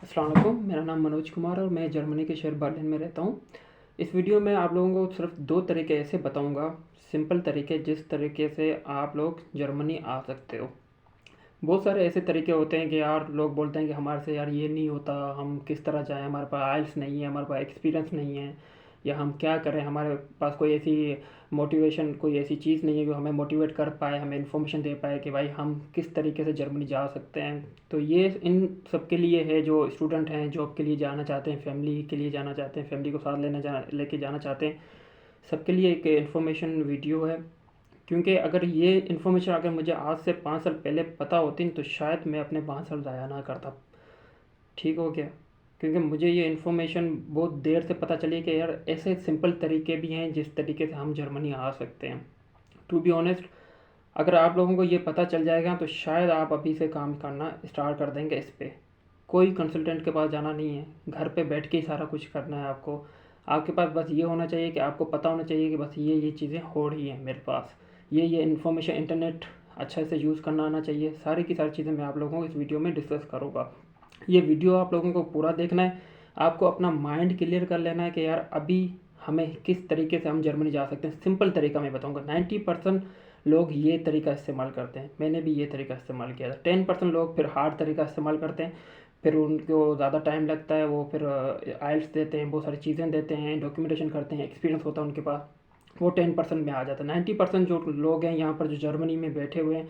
अस्सलाम वालेकुम, मेरा नाम मनोज कुमार है और मैं जर्मनी के शहर बर्लिन में रहता हूँ। इस वीडियो में आप लोगों को सिर्फ 2 तरीके ऐसे बताऊँगा, सिंपल तरीके जिस तरीके से आप लोग जर्मनी आ सकते हो। बहुत सारे ऐसे तरीके होते हैं कि यार लोग बोलते हैं कि हमारे से यार ये नहीं होता, हम किस तरह जाएँ, हमारे पास आइल्स नहीं है, हमारे पास एक्सपीरियंस नहीं है, या हम क्या करें, हमारे पास कोई ऐसी मोटिवेशन, कोई ऐसी चीज़ नहीं है जो हमें मोटिवेट कर पाए, हमें इन्फॉर्मेशन दे पाए कि भाई हम किस तरीके से जर्मनी जा सकते हैं। तो ये इन सब के लिए है जो स्टूडेंट हैं, जॉब के लिए जाना चाहते हैं, फैमिली के लिए जाना चाहते हैं, फैमिली को साथ लेके जाना चाहते हैं, सबके लिए एक इन्फॉर्मेशन वीडियो है। क्योंकि अगर ये इन्फॉर्मेशन अगर मुझे आज से 5 साल पहले पता होती तो शायद मैं अपने 5 साल ज़ाया ना करता। ठीक हो गया? क्योंकि मुझे ये इन्फॉर्मेशन बहुत देर से पता चली कि यार ऐसे सिंपल तरीके भी हैं जिस तरीके से हम जर्मनी आ सकते हैं। टू बी ऑनेस्ट, अगर आप लोगों को ये पता चल जाएगा तो शायद आप अभी से काम करना स्टार्ट कर देंगे इस पे। कोई कंसल्टेंट के पास जाना नहीं है, घर पे बैठ के ही सारा कुछ करना है आपको। आपके पास बस ये होना चाहिए कि आपको पता होना चाहिए कि बस ये चीज़ें हो रही हैं मेरे पास। ये इन्फॉर्मेशन, इंटरनेट अच्छे से यूज़ करना आना चाहिए। सारी की सारी चीज़ें मैं आप लोगों को इस वीडियो में डिस्कस करूँगा। ये वीडियो आप लोगों को पूरा देखना है। आपको अपना माइंड क्लियर कर लेना है कि यार अभी हमें किस तरीके से हम जर्मनी जा सकते हैं। सिंपल तरीका मैं बताऊंगा। 90% लोग ये तरीका इस्तेमाल करते हैं, मैंने भी ये तरीका इस्तेमाल किया था। 10% लोग फिर हार्ड तरीका इस्तेमाल करते हैं, फिर उनको ज़्यादा टाइम लगता है, वो फिर आइल्स देते हैं, बहुत सारी चीज़ें देते हैं, डॉक्यूमेंटेशन करते हैं, एक्सपीरियंस होता है उनके पास, वो 10% में आ जाता है। 90% जो लोग हैं यहाँ पर जो जर्मनी में बैठे हुए हैं,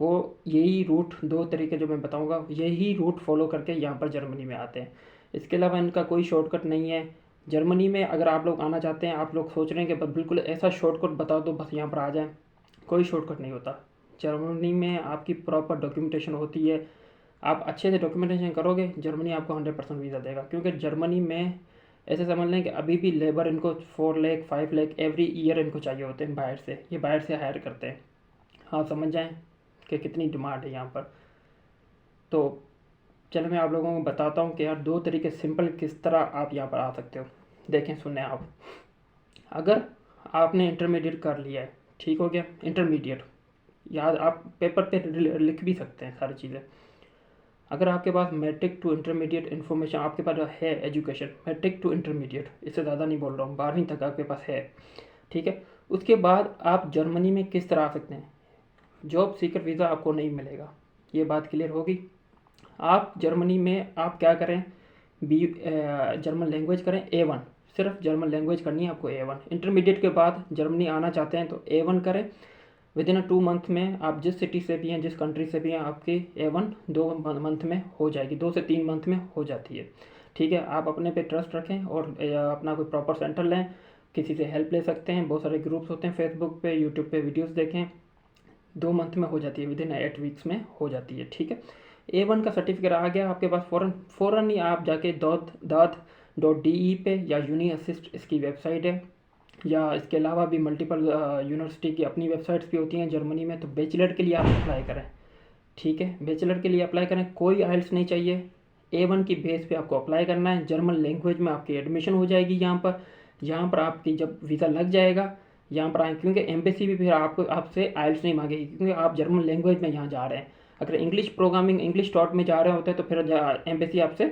वो यही रूट, 2 तरीके जो मैं बताऊंगा, यही रूट फॉलो करके यहाँ पर जर्मनी में आते हैं। इसके अलावा इनका कोई शॉर्टकट नहीं है। जर्मनी में अगर आप लोग आना चाहते हैं, आप लोग सोच रहे हैं कि बस बिल्कुल ऐसा शॉर्टकट बता दो बस यहाँ पर आ जाएं, कोई शॉर्टकट नहीं होता। जर्मनी में आपकी प्रॉपर डॉक्यूमेंटेशन होती है। आप अच्छे से डॉक्यूमेंटेशन करोगे, जर्मनी आपको 100% वीज़ा देगा। क्योंकि जर्मनी में ऐसे समझ लें कि अभी भी लेबर इनको 4 लाख 5 लाख एवरी ईयर इनको चाहिए होते हैं बाहर से। ये बाहर से हायर करते हैं। हाँ, समझ जाएं कि कितनी डिमांड है यहाँ पर। तो चलो मैं आप लोगों को बताता हूँ कि यार 2 तरीके सिंपल किस तरह आप यहाँ पर आ सकते हो। देखें, सुने आप। अगर आपने इंटरमीडिएट कर लिया है, ठीक हो गया, इंटरमीडिएट याद आप पेपर पे लिख भी सकते हैं सारी चीज़ें। अगर आपके पास मैट्रिक टू इंटरमीडिएट इन्फॉर्मेशन आपके पास है, एजुकेशन मैट्रिक टू इंटरमीडिएट, इससे ज़्यादा नहीं बोल रहा हूँ, 12वीं तक आपके पास है, ठीक है। उसके बाद आप जर्मनी में किस तरह आ सकते हैं। जॉब सीकर वीज़ा आपको नहीं मिलेगा, ये बात क्लियर होगी। आप जर्मनी में आप क्या करें, जर्मन लैंग्वेज करें A1। सिर्फ जर्मन लैंग्वेज करनी है आपको A1। इंटरमीडिएट के बाद जर्मनी आना चाहते हैं तो A1 करें। विद इन 2 मंथ में आप जिस सिटी से भी हैं, जिस कंट्री से भी हैं, आपकी A1 2 मंथ में हो जाएगी, 2 से 3 मंथ में हो जाती है। ठीक है, आप अपने पे ट्रस्ट रखें और अपना कोई प्रॉपर सेंटर लें, किसी से हेल्प ले सकते हैं, बहुत सारे ग्रुप्स होते हैं फेसबुक पे, यूट्यूब पे वीडियोस देखें। 2 मंथ में हो जाती है, विद इन 8 वीक्स में हो जाती है, ठीक है। A1 का सर्टिफिकेट आ गया आपके पास, फ़ौरन फ़ौरन ही आप जाके दाद.de पे, या यूनी असिस्ट इसकी वेबसाइट है, या इसके अलावा भी मल्टीपल यूनिवर्सिटी की अपनी वेबसाइट्स भी होती हैं जर्मनी में। तो बैचलर के लिए आप अप्लाई करें, ठीक है, बैचलर के लिए अप्लाई करें। कोई आइल्स नहीं चाहिए, A1 की बेस पे आपको अप्लाई करना है। जर्मन लैंग्वेज में आपकी एडमिशन हो जाएगी यहाँ पर आपकी जब वीज़ा लग जाएगा यहाँ पर आए, क्योंकि एम्बेसी भी फिर आपको आपसे आइल्स नहीं मांगेगी, क्योंकि आप जर्मन लैंग्वेज में यहाँ जा रहे हैं। अगर इंग्लिश प्रोग्रामिंग, इंग्लिश टॉट में जा रहे होते हैं तो फिर एम्बेसी आपसे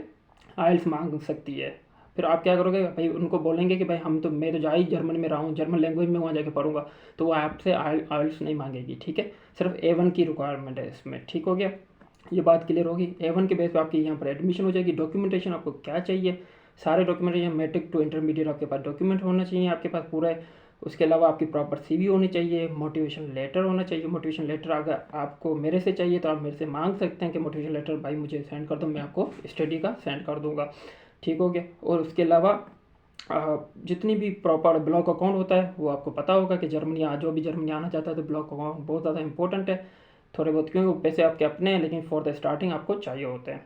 आइल्स मांग सकती है। फिर आप क्या करोगे भाई, उनको बोलेंगे कि भाई मैं तो जा ही जर्मनी में रहा हूँ, जर्मन लैंग्वेज में वहाँ जाके पढ़ूंगा, तो वो आपसे आइल्स नहीं मांगेगी, ठीक है। सिर्फ A1 की रिक्वायरमेंट है इसमें, ठीक हो गया। ये बात क्लियर होगी। A1 के बेस पे आपकी यहाँ पर एडमिशन हो जाएगी। डॉक्यूमेंटेशन आपको क्या चाहिए, सारे डॉक्यूमेंटेशन मैट्रिक टू इंटरमीडिएट आपके पास डॉक्यूमेंट होना चाहिए आपके पास पूरा। उसके अलावा आपकी प्रॉपर CV होनी चाहिए, मोटिवेशन लेटर होना चाहिए। मोटिवेशन लेटर अगर आपको मेरे से चाहिए तो आप मेरे से मांग सकते हैं कि मोटिवेशन लेटर भाई मुझे सेंड कर दो, मैं आपको स्टडी का सेंड कर दूंगा, ठीक हो गया। और उसके अलावा जितनी भी प्रॉपर ब्लॉक अकाउंट होता है वो आपको पता होगा कि जो भी जर्मनी आना चाहता है तो ब्लॉक अकाउंट बहुत ज़्यादा इंपॉर्टेंट है। थोड़े बहुत क्योंकि वो पैसे आपके अपने हैं, लेकिन फॉर द स्टार्टिंग आपको चाहिए होते हैं।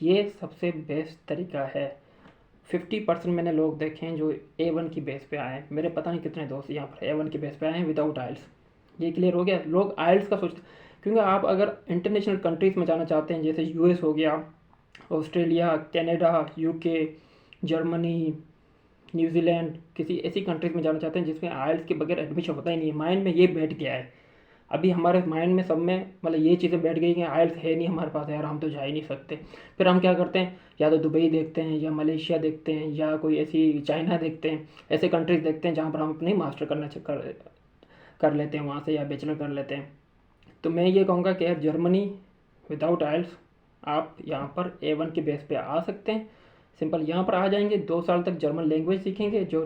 ये सबसे बेस्ट तरीका है। 50% मैंने लोग देखे हैं जो A1 की बेस पे आए हैं। मेरे पता नहीं कितने दोस्त यहाँ पर A1 की बेस पे आए हैं विदाउट आइल्स। ये क्लियर हो गया। लोग आइल्स का सोचते, क्योंकि आप अगर इंटरनेशनल कंट्रीज़ में जाना चाहते हैं, जैसे US हो गया, Australia, Canada, UK, Germany, New Zealand, किसी ऐसी कंट्रीज़ में जाना चाहते हैं जिसमें आइल्स के बगैर एडमिशन होता ही नहीं है। माइंड में ये बैठ गया है, अभी हमारे माइंड में सब में मतलब ये चीज़ें बैठ गई कि आइल्स है नहीं हमारे पास यार, हम तो जा ही नहीं सकते। फिर हम क्या करते हैं, या तो दुबई देखते हैं या मलेशिया देखते हैं या कोई ऐसी चाइना देखते हैं, ऐसे कंट्रीज देखते हैं जहाँ पर हम अपनी मास्टर कर लेते हैं वहाँ से, या बैचलर कर लेते हैं। तो मैं ये कहूँगा कि यार जर्मनी विदाउट आइल्स आप यहाँ पर A1 के बेस पे आ सकते हैं। सिंपल यहाँ पर आ जाएंगे, 2 साल तक जर्मन लैंग्वेज सीखेंगे, जो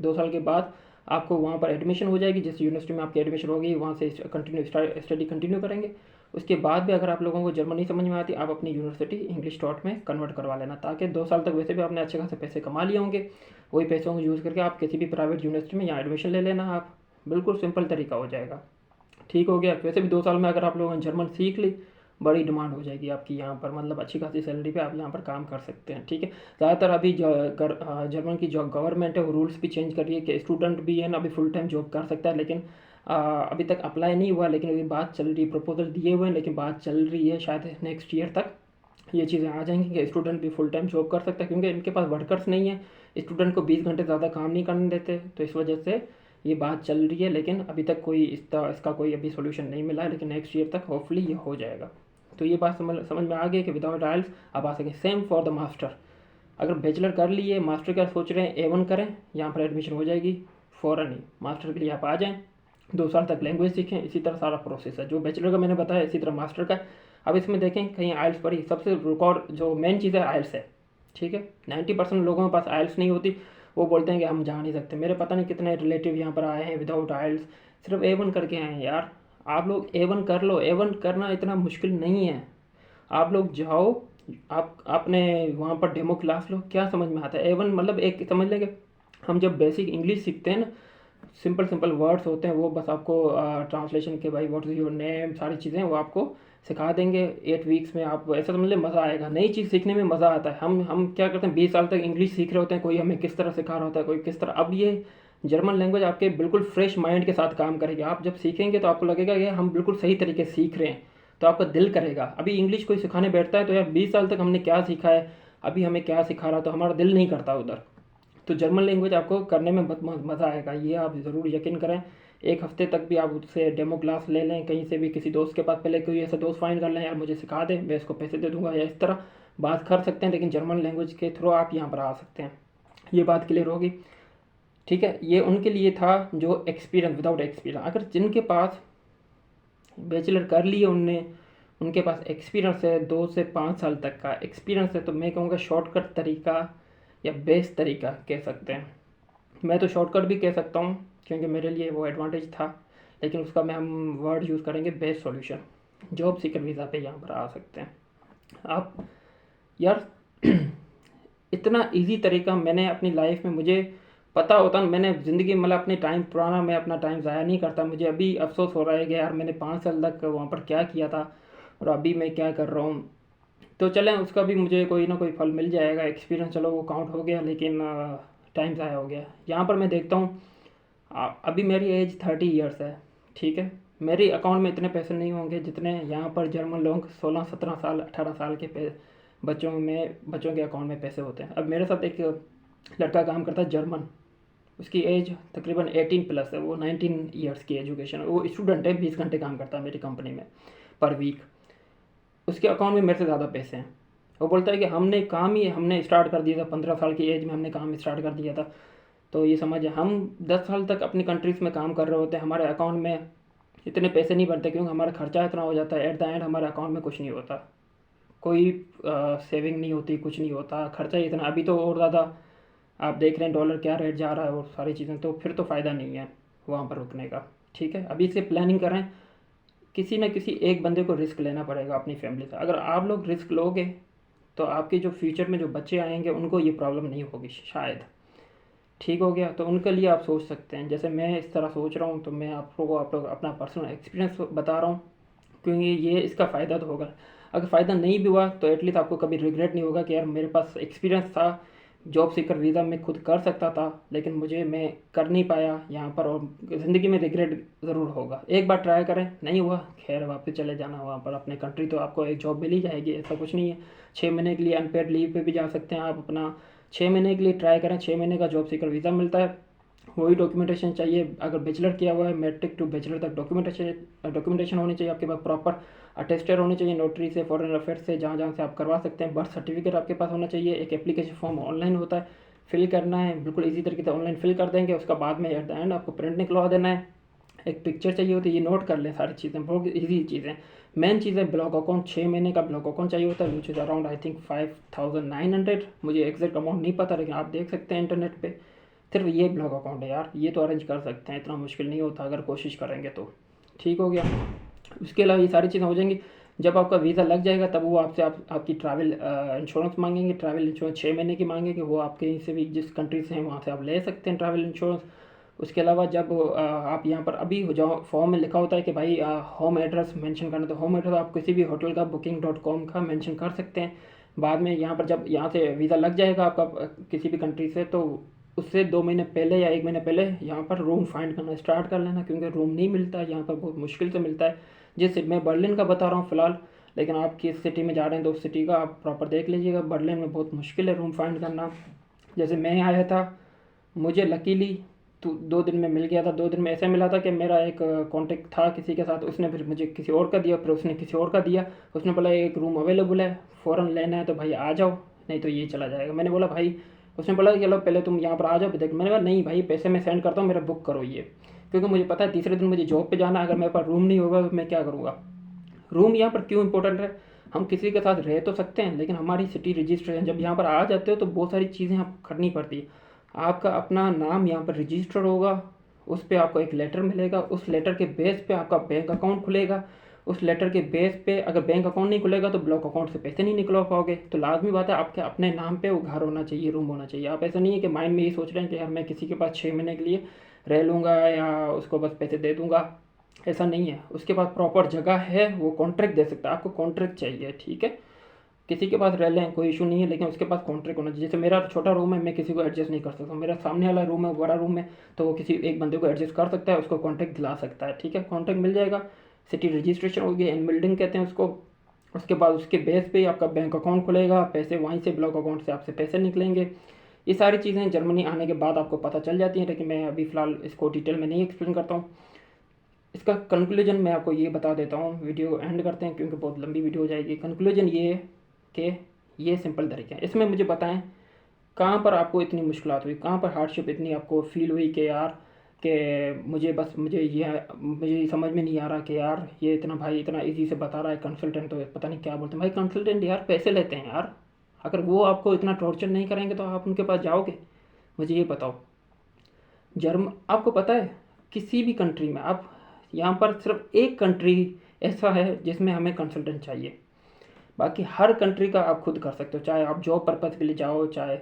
2 साल के बाद आपको वहाँ पर एडमिशन हो जाएगी, जिस यूनिवर्सिटी में आपकी एडमिशन होगी वहाँ से कंटिन्यू स्टडी कंटिन्यू करेंगे। उसके बाद भी अगर आप लोगों को जर्मन नहीं समझ में आती, आप अपनी यूनिवर्सिटी इंग्लिश डॉट में कन्वर्ट करवा लेना, ताकि 2 साल तक वैसे भी आपने अच्छे खासे पैसे कमा लिए होंगे, वही पैसों को यूज़ करके आप किसी भी प्राइवेट यूनिवर्सिटी में यहाँ एडमिशन ले लेना। आप बिल्कुल सिंपल तरीका हो जाएगा। ठीक हो गया। वैसे भी 2 साल में अगर आप लोगों ने जर्मन सीख ली, बड़ी डिमांड हो जाएगी आपकी यहाँ पर, मतलब अच्छी खासी सैलरी पे आप यहाँ पर काम कर सकते हैं। ठीक है। ज़्यादातर अभी जर्मन की जो गवर्नमेंट है वो रूल्स भी चेंज कर रही है कि स्टूडेंट भी है ना अभी फुल टाइम जॉब कर सकता है, लेकिन अभी तक अप्लाई नहीं हुआ, लेकिन अभी बात चल रही है, प्रपोजल दिए हुए हैं, लेकिन बात चल रही है, शायद नेक्स्ट ईयर तक ये चीज़ें आ जाएंगी कि स्टूडेंट भी फुल टाइम जॉब कर सकता है, क्योंकि इनके पास वर्कर्स नहीं है, स्टूडेंट को 20 घंटे ज़्यादा काम नहीं करने देते, तो इस वजह से ये बात चल रही है। लेकिन अभी तक कोई इसका कोई अभी सोल्यूशन नहीं मिला है, लेकिन नेक्स्ट ईयर तक होपफुली ये हो जाएगा। तो ये बात समझ में आ गई कि विदाउट आइल्स आप आ सकें। सेम फॉर द मास्टर, अगर बैचलर कर लिए, मास्टर का सोच रहे हैं A1 करें, यहाँ पर एडमिशन हो जाएगी फ़ौरन ही, मास्टर के लिए आप आ जाएँ, 2 साल तक लैंग्वेज सीखें। इसी तरह सारा प्रोसेस है जो बैचलर का मैंने बताया, इसी तरह मास्टर का। अब इसमें देखें कहीं आइल्स पर ही सबसे रिकॉर्ड जो मेन चीज़ है आइल्स है। ठीक है। 90% लोगों के पास आइल्स नहीं होती, वो बोलते हैं कि हम जा नहीं सकते। मेरे पता नहीं कितने रिलेटिव यहाँ पर आए हैं विदाउट आइल्स, सिर्फ A1 करके आए हैं। यार आप लोग A1 कर लो, A1 करना इतना मुश्किल नहीं है। आप लोग जाओ, आप आपने वहाँ पर डेमो क्लास लो, क्या समझ में आता है। A1 मतलब एक समझ लेंगे, हम जब बेसिक इंग्लिश सीखते हैं ना, सिंपल सिंपल वर्ड्स होते हैं, वो बस आपको ट्रांसलेशन के भाई व्हाट इज़ योर नेम, सारी चीज़ें वो आपको सिखा देंगे 8 वीक्स में। आप ऐसा समझ लें मज़ा आएगा, नई चीज़ सीखने में मज़ा आता है। हम क्या करते हैं, 20 साल तक इंग्लिश सीख रहे होते हैं, कोई हमें किस तरह सिखा रहा होता है, कोई किस तरह। अब ये जर्मन लैंग्वेज आपके बिल्कुल फ्रेश माइंड के साथ काम करेगी। आप जब सीखेंगे तो आपको लगेगा कि हम बिल्कुल सही तरीके से सीख रहे हैं, तो आपका दिल करेगा। अभी इंग्लिश कोई सिखाने बैठता है तो यार 20 साल तक हमने क्या सीखा है, अभी हमें क्या सिखा रहा, तो हमारा दिल नहीं करता उधर। तो जर्मन लैंग्वेज आपको करने में बहुत मज़ा आएगा, ये आप ज़रूर यकीन करें। 1 हफ्ते तक भी आप उससे डेमो क्लास ले लें, कहीं से भी किसी दोस्त के पास, पहले कोई ऐसा दोस्त फाइंड कर लें, यार मुझे सिखा दे, मैं इसको पैसे दे दूंगा, या इस तरह बात कर सकते हैं। लेकिन जर्मन लैंग्वेज के थ्रू आप यहाँ पर आ सकते हैं, ये बात क्लियर होगी। ठीक है। ये उनके लिए था जो एक्सपीरियंस, विदाउट एक्सपीरियंस। अगर जिनके पास बैचलर कर लिए उनने, उनके पास एक्सपीरियंस है, 2 से 5 साल तक का एक्सपीरियंस है, तो मैं कहूँगा शॉर्टकट तरीका या बेस्ट तरीका कह सकते हैं। मैं तो शॉर्टकट भी कह सकता हूँ क्योंकि मेरे लिए वो एडवांटेज था, लेकिन उसका हम वर्ड यूज़ करेंगे best solution. Job seeker visa पे यहाँ पर आ सकते हैं आप। यार इतना इजी तरीका मैंने अपनी लाइफ में, मुझे पता होता, मैंने ज़िंदगी मतलब अपने टाइम पुराना, मैं अपना टाइम ज़ाया नहीं करता। मुझे अभी अफसोस हो रहा है कि यार मैंने 5 साल तक वहाँ पर क्या किया था और अभी मैं क्या कर रहा हूँ। तो चलें, उसका भी मुझे कोई ना कोई फल मिल जाएगा। एक्सपीरियंस चलो वो काउंट हो गया, लेकिन टाइम ज़ाया हो गया। यहाँ पर मैं देखता हूँ अभी मेरी एज 30 ईयर्स है। ठीक है। मेरे अकाउंट में इतने पैसे नहीं होंगे जितने यहाँ पर जर्मन लोग 16-17 साल 18 साल के बच्चों के अकाउंट में पैसे होते हैं। अब मेरे साथ एक लड़का काम करता है जर्मन, उसकी एज तकरीबन 18+ है, वो 19 ईयर्स की एजुकेशन है, वो स्टूडेंट है, 20 घंटे काम करता है मेरी कंपनी में पर वीक। उसके अकाउंट में मेरे से ज़्यादा पैसे हैं। वो बोलता है कि हमने स्टार्ट कर दिया था, 15 साल की एज में हमने काम स्टार्ट कर दिया था। तो ये समझ, हम 10 साल तक अपनी कंट्रीज़ में काम कर रहे होते हैं, हमारे अकाउंट में इतने पैसे नहीं बनते, क्योंकि हमारा खर्चा इतना हो जाता है। एट द एंड हमारे अकाउंट में कुछ नहीं होता, कोई सेविंग नहीं होती, कुछ नहीं होता, खर्चा ही इतना। अभी तो और ज़्यादा आप देख रहे हैं डॉलर क्या रेट जा रहा है और सारी चीज़ें, तो फिर तो फ़ायदा नहीं है वहाँ पर रुकने का। ठीक है। अभी से प्लानिंग करें, किसी न किसी एक बंदे को रिस्क लेना पड़ेगा अपनी फैमिली से। अगर आप लोग रिस्क लोगे तो आपके जो फ्यूचर में जो बच्चे आएंगे उनको ये प्रॉब्लम नहीं होगी शायद। ठीक हो गया। तो उनके लिए आप सोच सकते हैं, जैसे मैं इस तरह सोच रहा हूँ, तो मैं आप लोगों अपना पर्सनल एक्सपीरियंस बता रहा हूँ, क्योंकि ये इसका फ़ायदा तो होगा। अगर फ़ायदा नहीं भी हुआ तो एटलीस्ट आपको कभी रिग्रेट नहीं होगा कि यार मेरे पास एक्सपीरियंस था, जॉब सीकर वीज़ा मैं खुद कर सकता था, लेकिन मैं कर नहीं पाया यहाँ पर, और ज़िंदगी में रिग्रेट ज़रूर होगा। एक बार ट्राई करें, नहीं हुआ खैर वापस चले जाना वहाँ पर अपने कंट्री, तो आपको एक जॉब मिल ही जाएगी, ऐसा कुछ नहीं है। 6 महीने के लिए अनपेड लीव पे भी जा सकते हैं आप अपना, 6 महीने के लिए ट्राई करें, 6 महीने का जॉब सीकर वीज़ा मिलता है। वही डॉक्यूमेंटेशन चाहिए। अगर बैचलर किया हुआ है, मैट्रिक टू बैचलर तक डॉक्यूमेंटेशन होनी चाहिए आपके पास, प्रॉपर अटेस्टेड होनी चाहिए नोटरी से, फॉरेन अफेयर्स से, जहाँ जहाँ से आप करवा सकते हैं। बर्थ सर्टिफिकेट आपके पास होना चाहिए। एक एप्लीकेशन फॉर्म ऑनलाइन होता है, फिल करना है, बिल्कुल इजी तरीके से ऑनलाइन फिल कर देंगे। उसका बाद में एट द एंड आपको प्रिंट निकलवा देना है। एक पिक्चर चाहिए होती है, ये नोट कर लें सारी चीज़ें, बहुत ईजी चीज़ें। मेन चीज़ है ब्लॉक अकाउंट, 6 महीने का ब्लॉक अकाउंट चाहिए होता है, which is around I think 5900। मुझे एग्जैक्ट अमाउंट नहीं पता, लेकिन आप देख सकते हैं इंटरनेट पे। सिर्फ ये ब्लॉक अकाउंट है यार, ये तो अरेंज कर सकते हैं, इतना मुश्किल नहीं होता अगर कोशिश करेंगे तो। ठीक हो गया। उसके अलावा ये सारी चीज़ें हो जाएंगी। जब आपका वीज़ा लग जाएगा तब वो आपसे आपकी ट्रैवल इंश्योरेंस मांगेंगे। ट्रैवल इंश्योरेंस 6 महीने की मांगेंगे, वो आप कहीं से भी जिस कंट्री से हैं वहाँ से आप ले सकते हैं ट्रैवल इंश्योरेंस। उसके अलावा जब आप यहाँ पर अभी जो फॉर्म में लिखा होता है कि भाई होम एड्रेस मेंशन करना, तो होम एड्रेस आप किसी भी होटल का booking.com का मेंशन कर सकते हैं। बाद में यहाँ पर जब यहाँ से वीज़ा लग जाएगा आपका किसी भी कंट्री से, तो उससे 2 महीने पहले या 1 महीने पहले यहाँ पर रूम फाइंड करना स्टार्ट कर लेना, क्योंकि रूम नहीं मिलता है यहाँ पर, बहुत मुश्किल से मिलता है। जिस मैं बर्लिन का बता रहा हूँ फ़िलहाल, लेकिन आप किस सिटी में जा रहे हैं तो उस सिटी का आप प्रॉपर देख लीजिएगा। बर्लिन में बहुत मुश्किल है रूम फाइंड करना। जैसे मैं आया था, मुझे लकीली तो 2 दिन में मिल गया था। 2 दिन में ऐसे मिला था कि मेरा एक कांटेक्ट था किसी के साथ, उसने फिर मुझे किसी और का दिया, फिर उसने किसी और का दिया। उसने बोला एक रूम अवेलेबल है, फ़ौरन लेना है तो भाई आ जाओ, नहीं तो ये चला जाएगा। मैंने बोला भाई, उसने बोला चलो पहले तुम यहाँ पर आ जाओ देख। मैंने कहा नहीं भाई, पैसे मैं सेंड करता हूँ, मेरा बुक करो ये, क्योंकि मुझे पता है तीसरे दिन मुझे जॉब पे जाना है। अगर मेरे पास रूम नहीं होगा तो मैं क्या करूँगा। रूम यहाँ पर क्यों इंपॉर्टेंट है, हम किसी के साथ रह तो सकते हैं, लेकिन हमारी सिटी रजिस्ट्रेशन जब यहाँ पर आ जाते हो तो बहुत सारी चीज़ें आप करनी पड़ती है। आपका अपना नाम यहाँ पर रजिस्टर होगा, उस पर आपको एक लेटर मिलेगा, उस लेटर के बेस पे आपका बैंक अकाउंट खुलेगा। उस लेटर के बेस पे अगर बैंक अकाउंट नहीं खुलेगा तो ब्लॉक अकाउंट से पैसे नहीं निकलवा पाओगे। तो लाजमी बात है आपके अपने नाम पे वो घर होना चाहिए, रूम होना चाहिए। आप ऐसा नहीं है कि माइंड में ये सोच रहे हैं कि यार मैं किसी के पास 6 महीने के लिए रह लूँगा या उसको बस पैसे दे दूँगा, ऐसा नहीं है। उसके पास प्रॉपर जगह है, वो कॉन्ट्रैक्ट दे सकता है। आपको कॉन्ट्रैक्ट चाहिए, ठीक है। किसी के पास रह लें कोई इशू नहीं है, लेकिन उसके पास कॉन्ट्रैक्ट होना चाहिए। जैसे मेरा छोटा रूम है, मैं किसी को एडजस्ट नहीं कर सकता। मेरा सामने वाला रूम है, बड़ा रूम है, तो वो किसी एक बंदे को एडजस्ट कर सकता है, उसको कॉन्ट्रैक्ट दिला सकता है, ठीक है। कॉन्ट्रैक्ट मिल जाएगा, सिटी रजिस्ट्रेशन होगी, एन बिल्डिंग कहते हैं उसको। उसके बाद उसके बेस पे आपका बैंक अकाउंट खुलेगा, पैसे वहीं से ब्लॉक अकाउंट से आपसे पैसे निकलेंगे। ये सारी चीज़ें जर्मनी आने के बाद आपको पता चल जाती हैं, लेकिन मैं अभी फ़िलहाल इसको डिटेल में नहीं एक्सप्लेन करता हूँ। इसका कंक्लूजन मैं आपको ये बता देता हूँ, वीडियो एंड करते हैं क्योंकि बहुत लंबी वीडियो हो जाएगी। कंक्लूजन ये है कि ये सिंपल तरीके हैं। इसमें मुझे बताएं कहाँ पर आपको इतनी मुश्किलात हुई, कहाँ पर हार्डशिप इतनी आपको फील हुई कि यार कि मुझे समझ में नहीं आ रहा कि यार ये इतना भाई इतना इजी से बता रहा है कंसल्टेंट, तो पता नहीं क्या बोलते हैं। भाई कंसल्टेंट यार पैसे लेते हैं यार, अगर वो आपको इतना टॉर्चर नहीं करेंगे तो आप उनके पास जाओगे। मुझे ये बताओ, आपको पता है किसी भी कंट्री में आप यहाँ पर सिर्फ एक कंट्री ऐसा है जिसमें हमें कंसल्टेंट चाहिए, बाकी हर कंट्री का आप खुद कर सकते हो। चाहे आप जॉब पर्पज़ के लिए जाओ, चाहे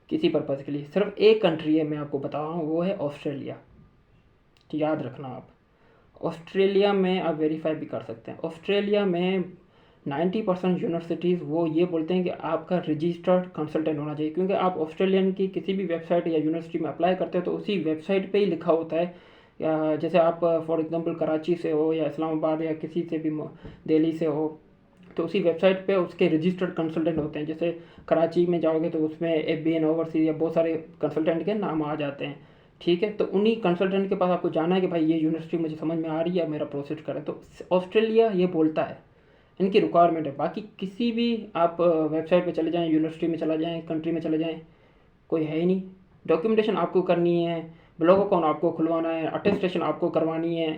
किसी पर्पज़ के लिए। सिर्फ एक कंट्री है मैं आपको बता रहा हूँ, वो है ऑस्ट्रेलिया। याद रखना आप, ऑस्ट्रेलिया में आप वेरीफाई भी कर सकते हैं। ऑस्ट्रेलिया में 90% यूनिवर्सिटीज़ वो ये बोलते हैं कि आपका रजिस्टर्ड कंसल्टेंट होना चाहिए, क्योंकि आप ऑस्ट्रेलियन की किसी भी वेबसाइट या यूनिवर्सिटी में अप्लाई करते हो तो उसी वेबसाइट पे ही लिखा होता है, या जैसे आप फॉर एग्जांपल कराची से हो या इस्लामाबाद या किसी से भी दिल्ली से हो, तो उसी वेबसाइट पे उसके रजिस्टर्ड कंसल्टेंट होते हैं। जैसे कराची में जाओगे तो उसमें FBN ओवरसीज या बहुत सारे कंसल्टेंट के नाम आ जाते हैं, ठीक है। तो उन्हीं कंसल्टेंट के पास आपको जाना है कि भाई ये यूनिवर्सिटी मुझे समझ में आ रही है, मेरा प्रोसेस करें। तो ऑस्ट्रेलिया ये बोलता है, इनकी रिक्वायरमेंट है। बाकी किसी भी आप वेबसाइट पे चले जाएं, यूनिवर्सिटी में चला जाएं, कंट्री में चले जाएं, कोई है ही नहीं। डॉक्यूमेंटेशन आपको करनी है, ब्लॉग अकाउंट आपको खुलवाना है, अटेस्टेशन आपको करवानी है।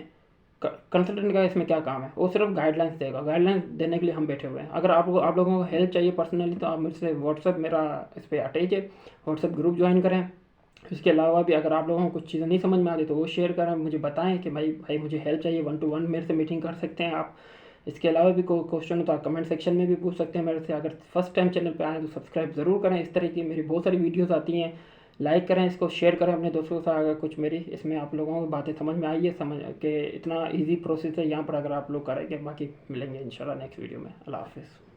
कंसल्टेंट का इसमें क्या काम है, वो सिर्फ गाइडलाइंस देगा। गाइडलाइंस देने के लिए हम बैठे हुए हैं। अगर आप लोगों को हेल्प चाहिए पर्सनली तो आप मुझसे व्हाट्सएप, मेरा इस पर अटैच है, व्हाट्सएप ग्रुप ज्वाइन करें। इसके अलावा भी अगर आप लोगों को कुछ चीज़ें नहीं समझ में आती तो वो शेयर करें, मुझे बताएं कि भाई मुझे हेल्प चाहिए, 1-to-1 मेरे से मीटिंग कर सकते हैं आप। इसके अलावा भी कोई क्वेश्चन हो तो आप कमेंट सेक्शन में भी पूछ सकते हैं मेरे से। अगर फर्स्ट टाइम चैनल पे आए तो सब्सक्राइब ज़रूर करें। इस तरह की मेरी बहुत सारी वीडियोस आती हैं, लाइक करें, इसको शेयर करें अपने दोस्तों के साथ। अगर कुछ मेरी इसमें आप लोगों को बातें समझ में आई है, समझ के इतना ईजी प्रोसेस है यहाँ पर, अगर आप लोग करेंगे। बाकी मिलेंगे इंशाल्लाह नेक्स्ट वीडियो में। अल्लाह हाफिज़।